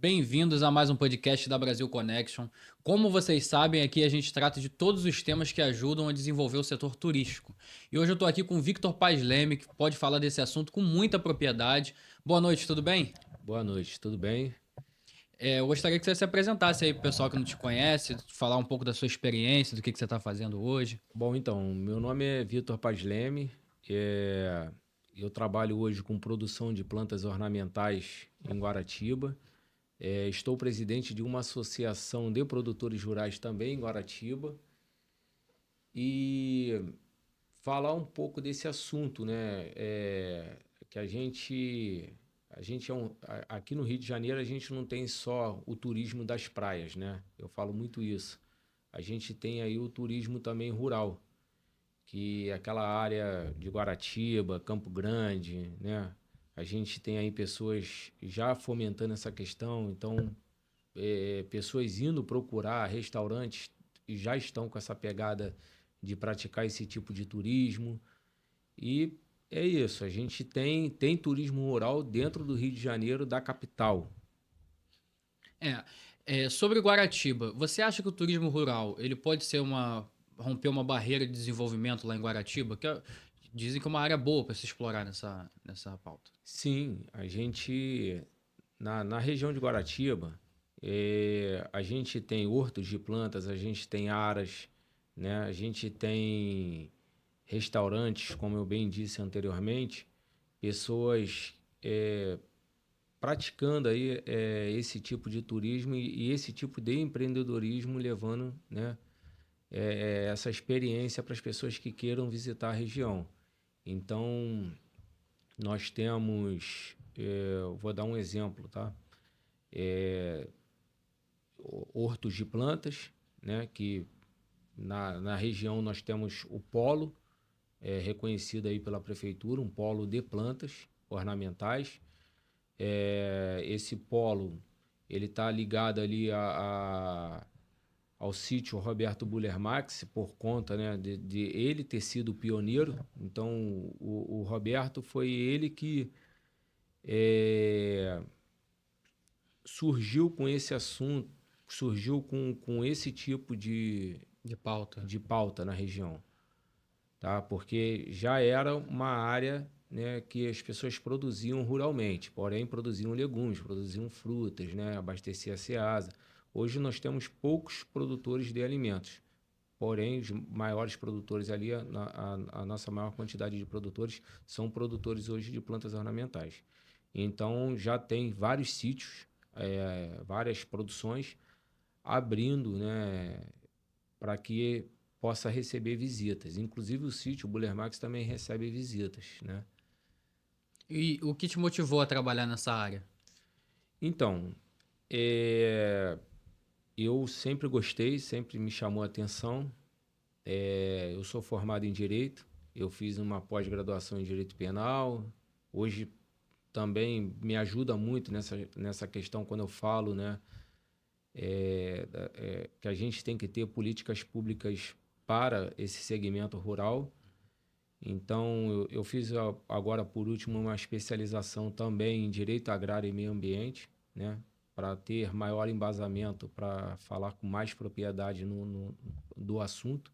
Bem-vindos a mais um podcast da Brasil Connection. Como vocês sabem, aqui a gente trata de todos os temas que ajudam a desenvolver o setor turístico. E hoje eu estou aqui com o Victor Paz Leme, que pode falar desse assunto com muita propriedade. Boa noite, tudo bem? Boa noite, tudo bem? Eu gostaria que você se apresentasse aí para o pessoal que não te conhece, falar um pouco da sua experiência, do que você está fazendo hoje. Bom, então, meu nome é Vitor Paz Leme, é, eu trabalho hoje com produção de plantas ornamentais em Guaratiba. Estou presidente de uma associação de produtores rurais também em Guaratiba e falar um pouco desse assunto, né? Que a gente aqui no Rio de Janeiro a gente não tem só o turismo das praias, né? Eu falo muito isso. A gente tem aí o turismo também rural, que é aquela área de Guaratiba, Campo Grande, né? A gente tem aí pessoas já fomentando essa questão, então pessoas indo procurar restaurantes e já estão com essa pegada de praticar esse tipo de turismo. E é isso, a gente tem turismo rural dentro do Rio de Janeiro, da capital. É, sobre Guaratiba, você acha que o turismo rural ele pode ser romper uma barreira de desenvolvimento lá em Guaratiba? Dizem que é uma área boa para se explorar nessa pauta. Sim, a gente, na região de Guaratiba, a gente tem hortos de plantas, a gente tem aras, né? A gente tem restaurantes, como eu bem disse anteriormente, pessoas praticando aí esse tipo de turismo e esse tipo de empreendedorismo, levando, né, essa experiência para as pessoas que queiram visitar a região. Então, nós temos, vou dar um exemplo, tá? Hortos de plantas, né? Que na região nós temos o polo, reconhecido aí pela prefeitura, um polo de plantas ornamentais. Esse polo ele está ligado ali ao sítio Roberto Buller Max por conta, né, de ele ter sido o pioneiro. Então o Roberto foi ele que é, surgiu com esse assunto, surgiu com esse tipo De pauta. de pauta na região, tá? Porque já era uma área, né, que as pessoas produziam ruralmente, porém produziam legumes, produziam frutas, né, abastecia a Ceasa. Hoje nós temos poucos produtores de alimentos, porém os maiores produtores ali, a nossa maior quantidade de produtores são produtores hoje de plantas ornamentais. Então já tem vários sítios, várias produções abrindo, né, para que possa receber visitas. Inclusive o sítio Buller Max também recebe visitas, né? E o que te motivou a trabalhar nessa área? Então, eu sempre gostei, sempre me chamou a atenção. Eu sou formado em Direito, eu fiz uma pós-graduação em Direito Penal. Hoje também me ajuda muito nessa questão quando eu falo, né, que a gente tem que ter políticas públicas para esse segmento rural. Então, eu fiz agora, por último, uma especialização também em Direito Agrário e Meio Ambiente, né? Para ter maior embasamento, para falar com mais propriedade do assunto.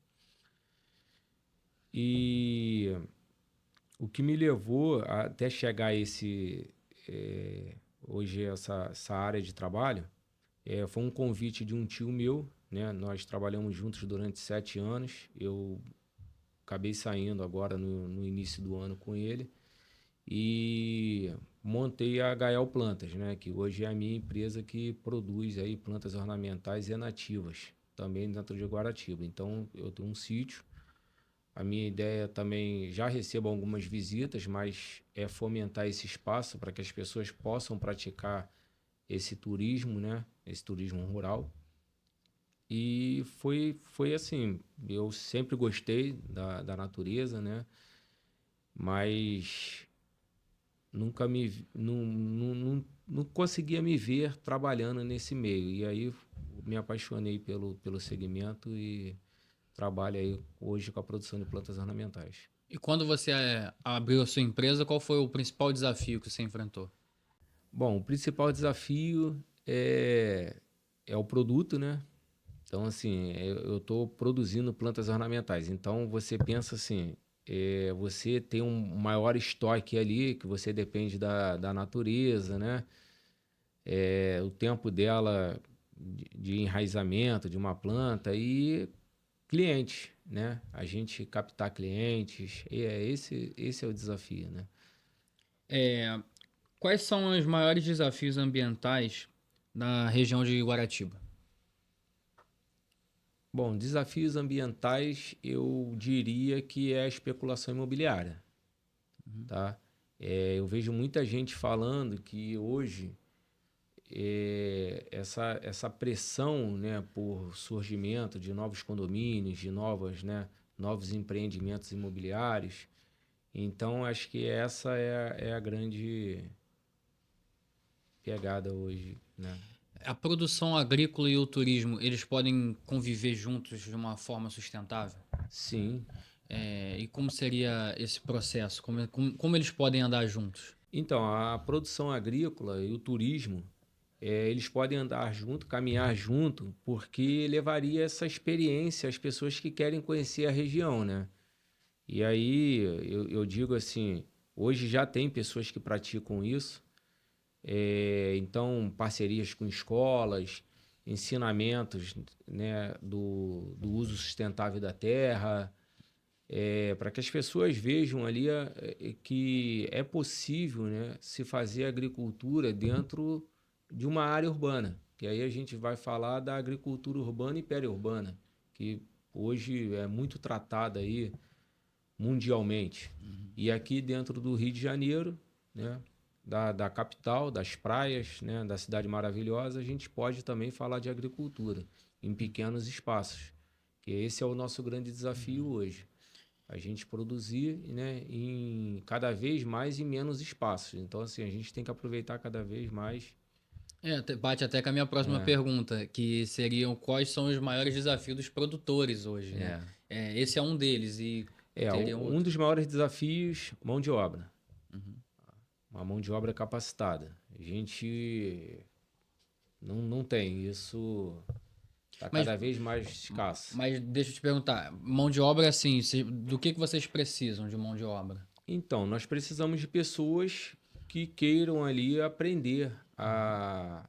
E o que me levou até chegar a hoje essa área de trabalho foi um convite de um tio meu, né? Nós trabalhamos juntos durante 7 anos. Eu acabei saindo agora no início do ano com ele e montei a Gael Plantas, né, que hoje é a minha empresa que produz aí plantas ornamentais e nativas, também dentro de Guaratiba. Então eu tenho um sítio. A minha ideia também, já recebo algumas visitas, mas é fomentar esse espaço para que as pessoas possam praticar esse turismo, né, esse turismo rural. E foi assim, eu sempre gostei da natureza, né? Mas nunca não conseguia me ver trabalhando nesse meio. E aí me apaixonei pelo segmento e trabalho aí hoje com a produção de plantas ornamentais. E quando você abriu a sua empresa, qual foi o principal desafio que você enfrentou? Bom, o principal desafio é o produto, né? Então, assim, eu estou produzindo plantas ornamentais. Então, você pensa assim, você tem um maior estoque ali, que você depende da natureza, né? O tempo dela de enraizamento de uma planta e cliente, né? A gente captar clientes, esse é o desafio, né? É, quais são os maiores desafios ambientais na região de Guaratiba? Bom, desafios ambientais, eu diria que é a especulação imobiliária, tá? Eu vejo muita gente falando que hoje essa pressão, né, por surgimento de novos condomínios, de novos empreendimentos imobiliários. Então, acho que essa é a grande pegada hoje, né? A produção agrícola e o turismo, eles podem conviver juntos de uma forma sustentável? Sim. E como seria esse processo? Como eles podem andar juntos? Então, a produção agrícola e o turismo, eles podem andar junto, caminhar junto, porque levaria essa experiência às pessoas que querem conhecer a região, né? E aí eu digo assim, hoje já tem pessoas que praticam isso, então parcerias com escolas, ensinamentos, né, do uso sustentável da terra, para que as pessoas vejam ali que é possível, né, se fazer agricultura dentro de uma área urbana. Que aí a gente vai falar da agricultura urbana e periurbana, que hoje é muito tratada aí mundialmente. E aqui dentro do Rio de Janeiro, né, da capital, das praias, né, da cidade maravilhosa, a gente pode também falar de agricultura em pequenos espaços, que esse é o nosso grande desafio hoje. A gente produzir, né, em cada vez mais em menos espaços. Então, assim, a gente tem que aproveitar cada vez mais. Bate até com a minha próxima É, pergunta, que seriam quais são os maiores desafios dos produtores hoje, né? é, Esse é um deles e teria um outro. dos maiores desafios, mão de obra. Uma mão de obra capacitada. A gente não tem. Isso está Mas, cada vez mais escasso. mas deixa eu te perguntar, mão de obra, assim, do que vocês precisam de mão de obra? Então, nós precisamos de pessoas que queiram ali aprender a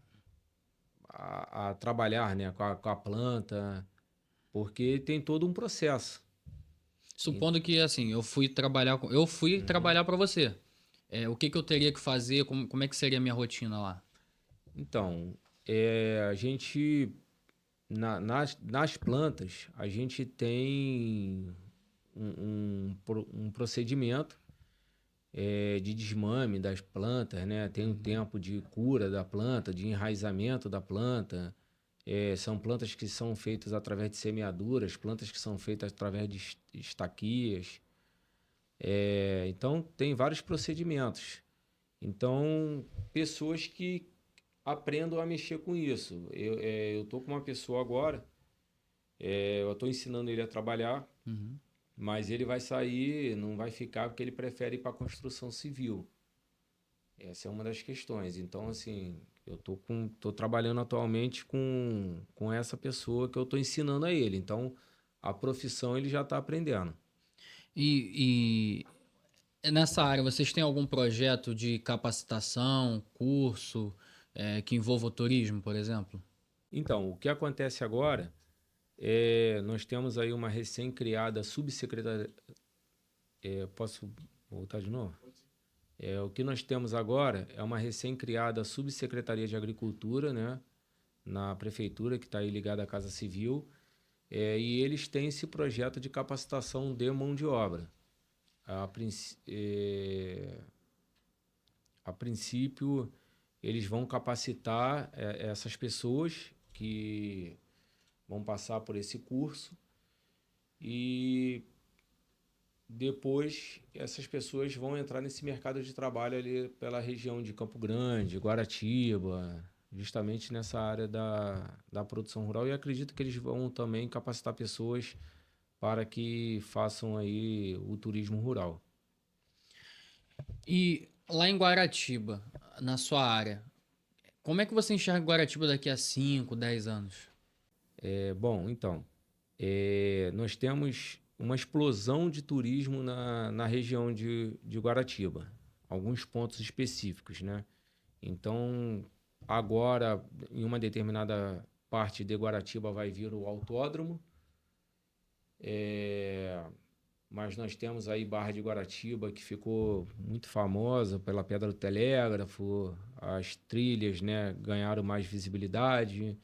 trabalhar, né, com a planta, porque tem todo um processo. E- Supondo que, assim, eu fui trabalhar para você. O que eu teria que fazer? Como é que seria a minha rotina lá? Então, a gente, nas plantas, a gente tem um procedimento de desmame das plantas, né? Tem um tempo de cura da planta, de enraizamento da planta. São plantas que são feitas através de semeaduras, plantas que são feitas através de estaquias. Então, tem vários procedimentos. Então, pessoas que aprendam a mexer com isso. Eu tô com uma pessoa agora, eu estou ensinando ele a trabalhar, mas ele vai sair, não vai ficar porque ele prefere ir para a construção civil. Essa é uma das questões. Então, assim, tô trabalhando atualmente com essa pessoa que eu estou ensinando a ele. Então, a profissão ele já está aprendendo. Nessa área, vocês têm algum projeto de capacitação, curso, que envolva o turismo, por exemplo? Então, o que acontece agora nós temos aí uma recém-criada subsecretaria. Posso voltar de novo? O que nós temos agora é uma recém-criada subsecretaria de Agricultura, né, na prefeitura, que está aí ligada à Casa Civil, e eles têm esse projeto de capacitação de mão de obra. A princípio, eles vão capacitar essas pessoas que vão passar por esse curso e depois essas pessoas vão entrar nesse mercado de trabalho ali pela região de Campo Grande, Guaratiba, justamente nessa área da produção rural. E acredito que eles vão também capacitar pessoas para que façam aí o turismo rural. E lá em Guaratiba, na sua área, Como é que você enxerga Guaratiba daqui a 5, 10 anos? Bom, então, nós temos uma explosão de turismo na região de Guaratiba, alguns pontos específicos, né? Então, agora, em uma determinada parte de Guaratiba vai vir o autódromo, mas nós temos aí Barra de Guaratiba, que ficou muito famosa pela Pedra do Telégrafo, as trilhas, né, ganharam mais visibilidade.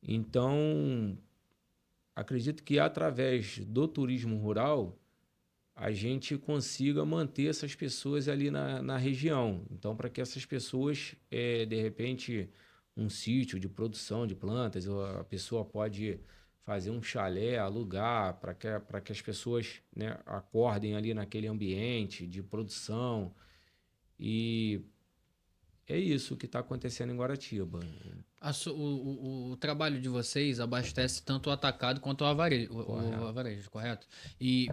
Então, acredito que através do turismo rural, a gente consiga manter essas pessoas ali na região. Então, para que essas pessoas, de repente, um sítio de produção de plantas, ou a pessoa pode fazer um chalé, alugar, para que as pessoas, né, acordem ali naquele ambiente de produção. E é isso que está acontecendo em Guaratiba. O trabalho de vocês abastece tanto o atacado quanto o Correto. varejo, correto? E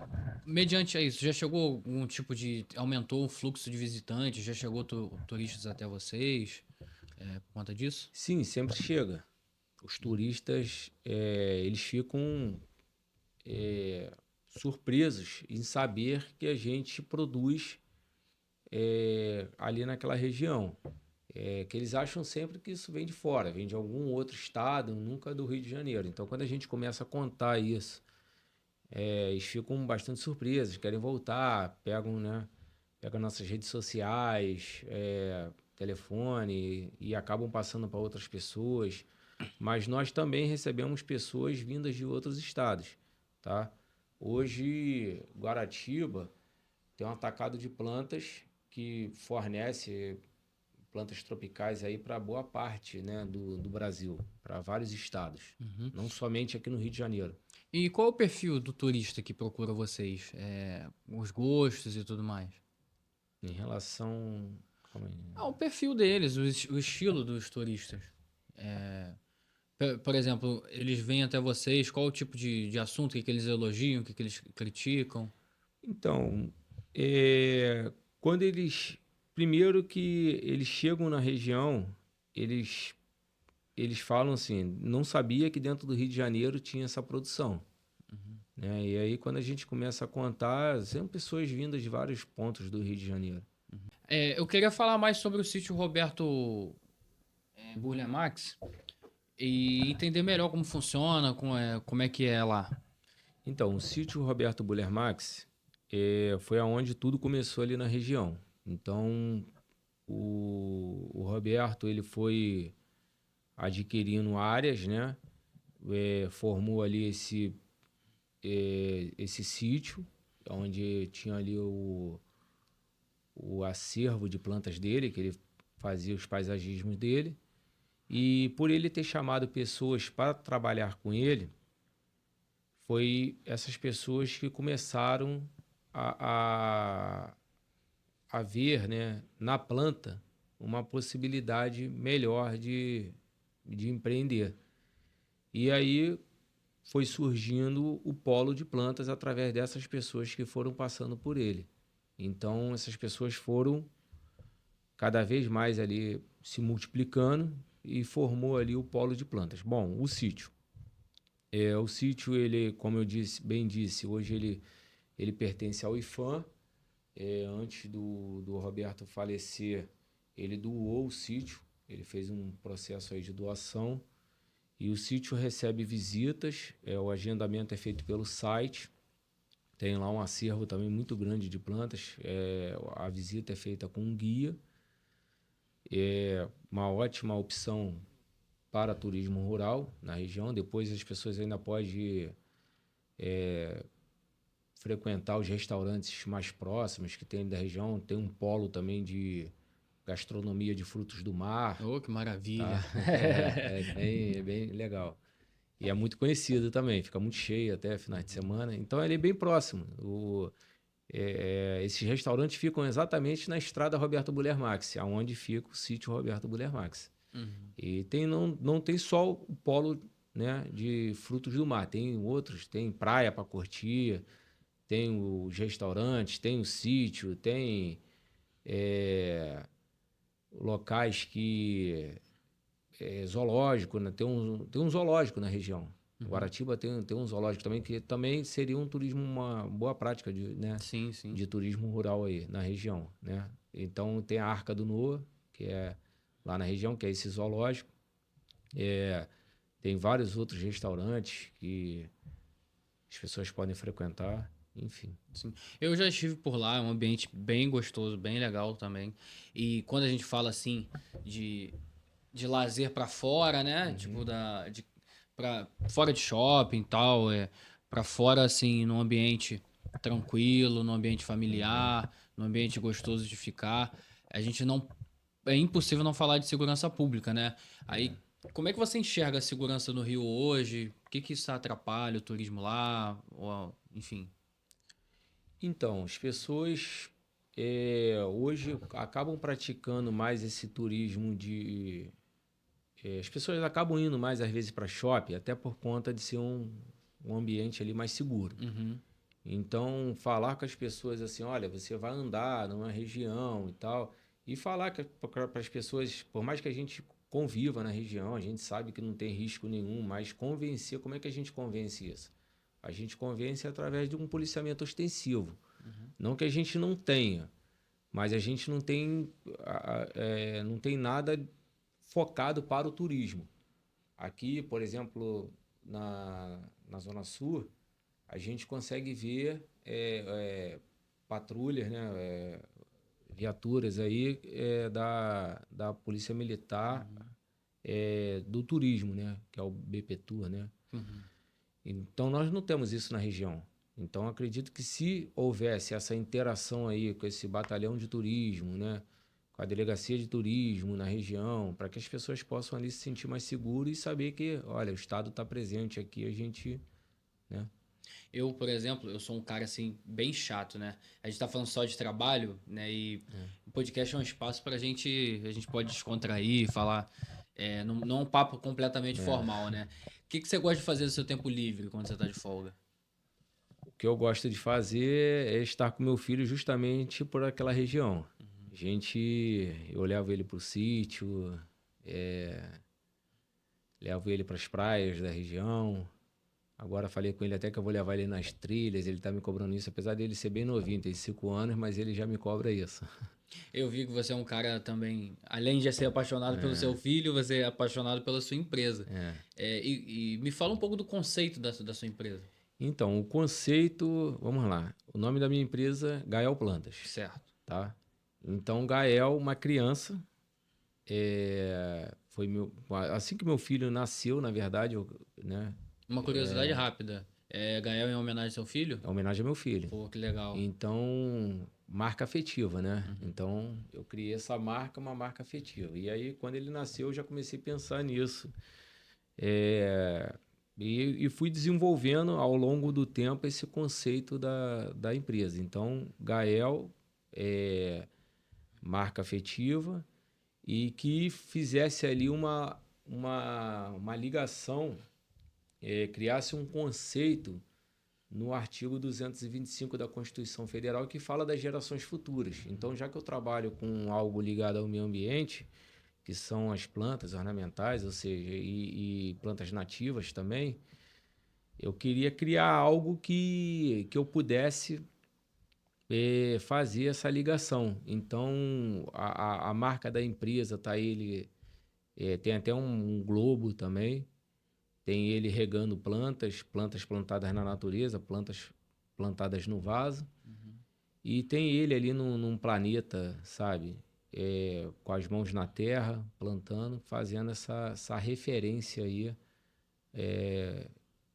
mediante a isso, já chegou algum tipo de... Aumentou o fluxo de visitantes? Já chegou turistas até vocês por conta disso? Sim, sempre chega. Os turistas, eles ficam surpresos em saber que a gente produz ali naquela região. Que eles acham sempre que isso vem de fora, vem de algum outro estado, nunca do Rio de Janeiro. Então, quando a gente começa a contar isso, eles ficam bastante surpresos, querem voltar, pegam nossas redes sociais, telefone e acabam passando para outras pessoas. Mas nós também recebemos pessoas vindas de outros estados, tá? Hoje, Guaratiba tem um atacado de plantas que fornece plantas tropicais aí para boa parte, né, do Brasil, para vários estados, não somente aqui no Rio de Janeiro. E qual é o perfil do turista que procura vocês? Os gostos e tudo mais? Em relação. Calma aí. O perfil deles, o estilo dos turistas. Por exemplo, eles vêm até vocês, qual o tipo de assunto, o que eles elogiam, o que eles criticam? Então, quando eles. Primeiro que eles chegam na região, eles, eles falam assim: não sabia que dentro do Rio de Janeiro tinha essa produção. Né? E aí, quando a gente começa a contar, são pessoas vindas de vários pontos do Rio de Janeiro. Eu queria falar mais sobre o sítio Roberto Burle Marx e entender melhor como funciona, como é que é lá. Então, o sítio Roberto Buller Max foi aonde tudo começou ali na região. Então, o Roberto ele foi adquirindo áreas, né? Formou ali esse sítio, onde tinha ali o acervo de plantas dele, que ele fazia os paisagismos dele. E por ele ter chamado pessoas para trabalhar com ele, foi essas pessoas que começaram a, a ver, né, na planta uma possibilidade melhor de empreender. E aí foi surgindo o polo de plantas através dessas pessoas que foram passando por ele. Então, essas pessoas foram cada vez mais ali se multiplicando e formou ali o polo de plantas. Bom, o sítio. O sítio, ele, como eu disse, bem disse, hoje ele pertence ao IFAM. Antes do Roberto falecer, ele doou o sítio, ele fez um processo aí de doação e o sítio recebe visitas, o agendamento é feito pelo site, tem lá um acervo também muito grande de plantas, a visita é feita com um guia, é uma ótima opção para turismo rural na região. Depois as pessoas ainda podem frequentar os restaurantes mais próximos que tem da região. Tem um polo também de gastronomia de frutos do mar, Oh, que maravilha! tá? É bem legal. E é muito conhecido também, fica muito cheio até finais de semana. Então ele é bem próximo. Esses restaurantes ficam exatamente na estrada Roberto Buller Max, aonde fica o sítio Roberto Buller Max. E não tem só o polo, né, de frutos do mar, tem outros, tem praia para curtir, tem os restaurantes, tem o sítio, tem locais que zoológico, né? Tem um zoológico na região. Guaratiba tem um zoológico também, que também seria um turismo, uma boa prática de, né, Sim, sim. de turismo rural aí na região, né? Então tem a Arca do Noa, que é lá na região, que é esse zoológico. Tem vários outros restaurantes que as pessoas podem frequentar, enfim. Sim. Eu já estive por lá, é um ambiente bem gostoso, bem legal também. E quando a gente fala assim de, de lazer pra fora, né? Tipo para fora de shopping e tal, para fora assim, num ambiente tranquilo, num ambiente familiar, num ambiente gostoso de ficar. A gente não É impossível não falar de segurança pública, né? Aí, como é que você enxerga a segurança no Rio hoje? O que que isso atrapalha o turismo lá? Ou, enfim. Então, as pessoas hoje acabam praticando mais esse turismo de. As pessoas acabam indo mais, às vezes, para shopping, até por conta de ser um ambiente ali mais seguro. Uhum. Então, falar com as pessoas assim: olha, você vai andar numa região e tal, e falar para as pessoas, por mais que a gente conviva na região, a gente sabe que não tem risco nenhum, mas convencer, como é que a gente convence isso? A gente convence através de um policiamento ostensivo. Não que a gente não tenha, mas a gente não tem, não tem nada focado para o turismo. Aqui, por exemplo, na Zona Sul, a gente consegue ver patrulhas, né, viaturas aí da Polícia Militar do turismo, né, que é o BPTUR, né? Uhum. Então, nós não temos isso na região. Então, acredito que se houvesse essa interação aí com esse batalhão de turismo, né, com a delegacia de turismo na região, para que as pessoas possam ali se sentir mais seguras e saber que, olha, o Estado está presente aqui, a gente, né? Eu, por exemplo, eu sou um cara assim bem chato, né? A gente tá falando só de trabalho, né? E o podcast é um espaço pra gente, a gente pode descontrair, falar, não é um papo completamente formal, né? O que que você gosta de fazer no seu tempo livre quando você tá de folga? O que eu gosto de fazer é estar com meu filho justamente por aquela região. Eu levo ele para o sítio, levo ele para as praias da região. Agora falei com ele até que eu vou levar ele nas trilhas, ele tá me cobrando isso, apesar dele ser bem novinho, tem 5 anos, mas ele já me cobra isso. Eu vi que você é um cara também, além de ser apaixonado pelo seu filho, você é apaixonado pela sua empresa. E me fala um pouco do conceito da sua empresa. Então, o conceito, vamos lá. O nome da minha empresa, Gael Plantas, Certo. tá? Então, Gael, uma criança, assim que meu filho nasceu, na verdade, né? Uma curiosidade rápida. Gael em homenagem ao seu filho? É homenagem ao meu filho. Pô, que legal. Então, marca afetiva, né? Então, eu criei essa marca, uma marca afetiva. E aí, quando ele nasceu, eu já comecei a pensar nisso. É, e fui desenvolvendo ao longo do tempo esse conceito da empresa. Então, Gael é marca afetiva e que fizesse ali uma ligação, criasse um conceito no artigo 225 da Constituição Federal que fala das gerações futuras. Então, já que eu trabalho com algo ligado ao meio ambiente, que são as plantas ornamentais, ou seja, e plantas nativas também, eu queria criar algo que eu pudesse fazer essa ligação. Então, a marca da empresa tá ele tem até um globo também, tem ele regando plantas plantadas na natureza, plantas plantadas no vaso, e tem ele ali num planeta, sabe? Com as mãos na terra, plantando, fazendo essa referência aí,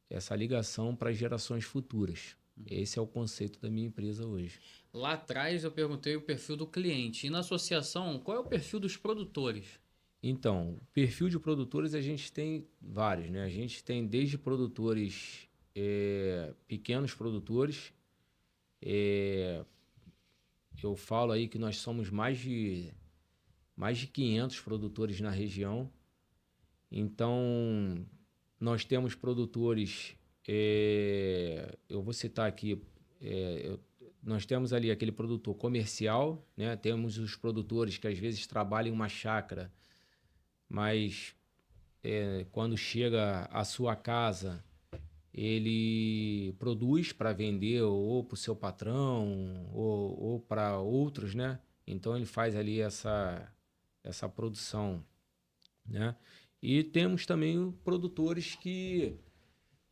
essa ligação para as gerações futuras. Esse é o conceito da minha empresa hoje. Lá atrás eu perguntei o perfil do cliente. E na associação, qual é o perfil dos produtores? Então, perfil de produtores a gente tem vários, né? A gente tem desde produtores, pequenos produtores. Eu falo aí que nós somos mais de 500 produtores na região. Então, nós temos produtores, eu vou citar aqui, nós temos ali aquele produtor comercial, né? Temos os produtores que às vezes trabalham em uma chácara, mas quando chega à sua casa, ele produz para vender ou para o seu patrão ou para outros, né? Então ele faz ali essa produção, né? E temos também produtores que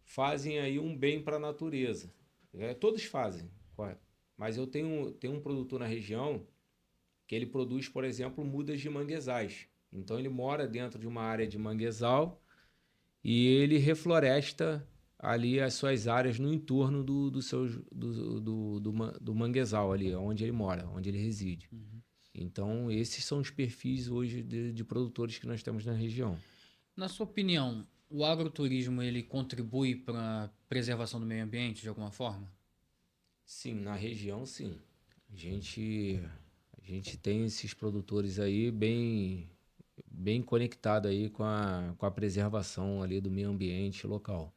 fazem aí um bem para a natureza. Todos fazem, correto? Mas eu tenho um produtor na região que ele produz, por exemplo, mudas de manguezais. Então ele mora dentro de uma área de manguezal e ele refloresta ali as suas áreas no entorno do manguezal ali, onde ele mora, onde ele reside. Então esses são os perfis hoje de produtores que nós temos na região. Na sua opinião, o agroturismo ele contribui para a preservação do meio ambiente de alguma forma? Sim, na região, sim. A gente, a gente tem esses produtores aí bem conectado aí com a preservação ali do meio ambiente local.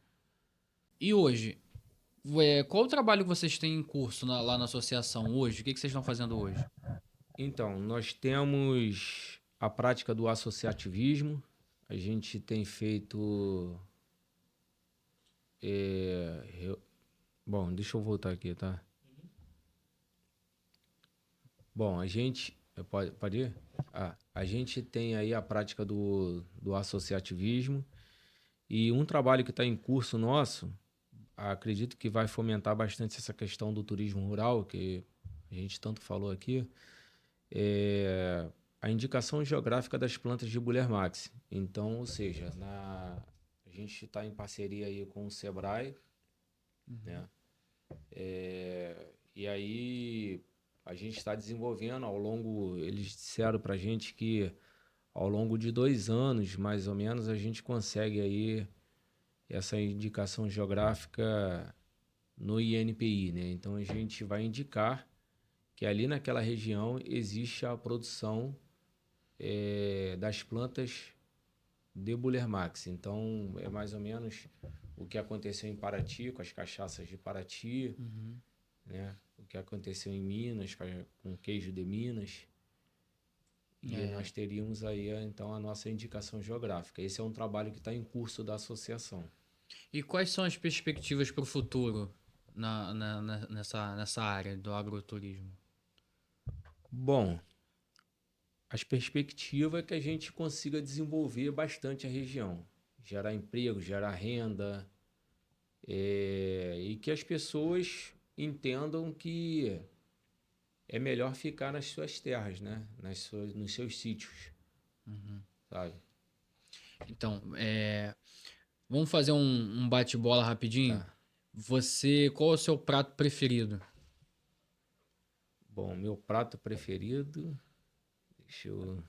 E hoje, qual o trabalho que vocês têm em curso lá na associação hoje? O que vocês estão fazendo hoje? Então, nós temos a prática do associativismo. A gente tem feito. Bom, deixa eu voltar aqui, tá? Bom, a gente. Pode ir? A gente tem aí a prática do associativismo e um trabalho que está em curso nosso, acredito que vai fomentar bastante essa questão do turismo rural, que a gente tanto falou aqui, é a indicação geográfica das plantas de Buller Max. Então, ou seja, a gente está em parceria aí com o Sebrae, né? E aí a gente está desenvolvendo eles disseram para a gente que ao longo de 2 anos, mais ou menos, a gente consegue aí essa indicação geográfica no INPI, né? Então a gente vai indicar que ali naquela região existe a produção das plantas de Buller Max. Então é mais ou menos o que aconteceu em Paraty, com as cachaças de Paraty, né? O que aconteceu em Minas, com queijo de Minas. E nós teríamos aí então a nossa indicação geográfica. Esse é um trabalho que está em curso da associação. E quais são as perspectivas para o futuro nessa área do agroturismo? Bom, as perspectivas é que a gente consiga desenvolver bastante a região, gerar emprego, gerar renda, e que as pessoas entendam que é melhor ficar nas suas terras, né? Nos seus sítios, sabe? Então, vamos fazer um bate-bola rapidinho. Tá. Qual é o seu prato preferido? Bom, meu prato preferido, deixa eu,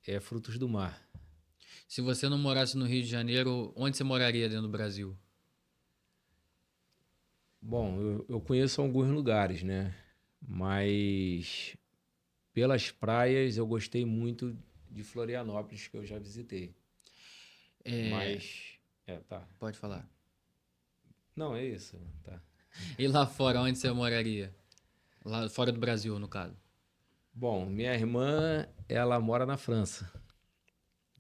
é frutos do mar. Se você não morasse no Rio de Janeiro, onde você moraria dentro do Brasil? Bom, eu conheço alguns lugares, né? Mas pelas praias eu gostei muito de Florianópolis, que eu já visitei. Mas, tá. Pode falar. Não, é isso, tá. E lá fora, onde você moraria? Lá fora do Brasil, no caso. Bom, minha irmã, ela mora na França.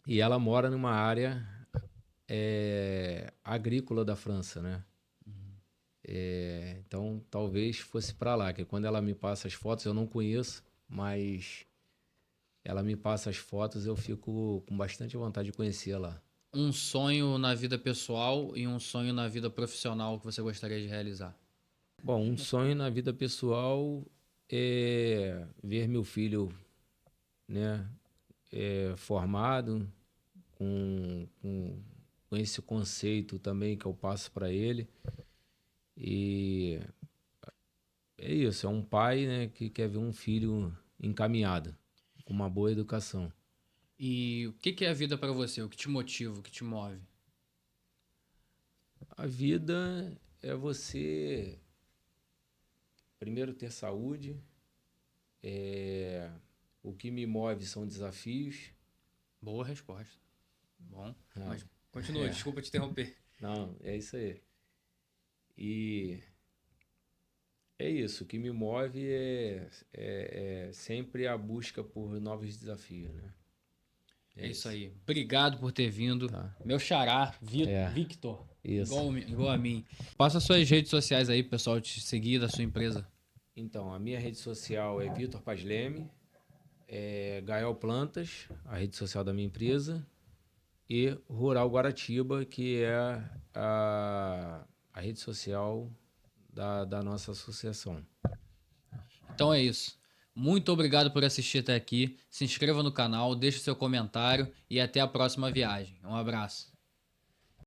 E ela mora numa área agrícola da França, né? Então, talvez fosse para lá, que quando ela me passa as fotos, eu não conheço, mas ela me passa as fotos, eu fico com bastante vontade de conhecer lá. Um sonho na vida pessoal e um sonho na vida profissional que você gostaria de realizar? Bom, um sonho na vida pessoal é ver meu filho, né, formado, com esse conceito também que eu passo para ele. E é isso, é um pai, né, que quer ver um filho encaminhado, com uma boa educação. E o que é a vida para você? O que te motiva, o que te move? A vida é você, primeiro, ter saúde. O que me move são desafios. Boa resposta. Bom, Ah, mas continua, desculpa te interromper. não, é isso aí. E é isso, o que me move é sempre a busca por novos desafios, né? É isso aí. Obrigado por ter vindo. Tá. Meu xará, É. Victor. Isso. Igual a mim. Passa suas redes sociais aí, pessoal, te seguir da sua empresa. Então, a minha rede social é Vitor Paz Leme, Gael Plantas, a rede social da minha empresa, e Rural Guaratiba, que é a rede social da nossa associação. Então é isso. Muito obrigado por assistir até aqui. Se inscreva no canal, deixe seu comentário e até a próxima viagem. Um abraço.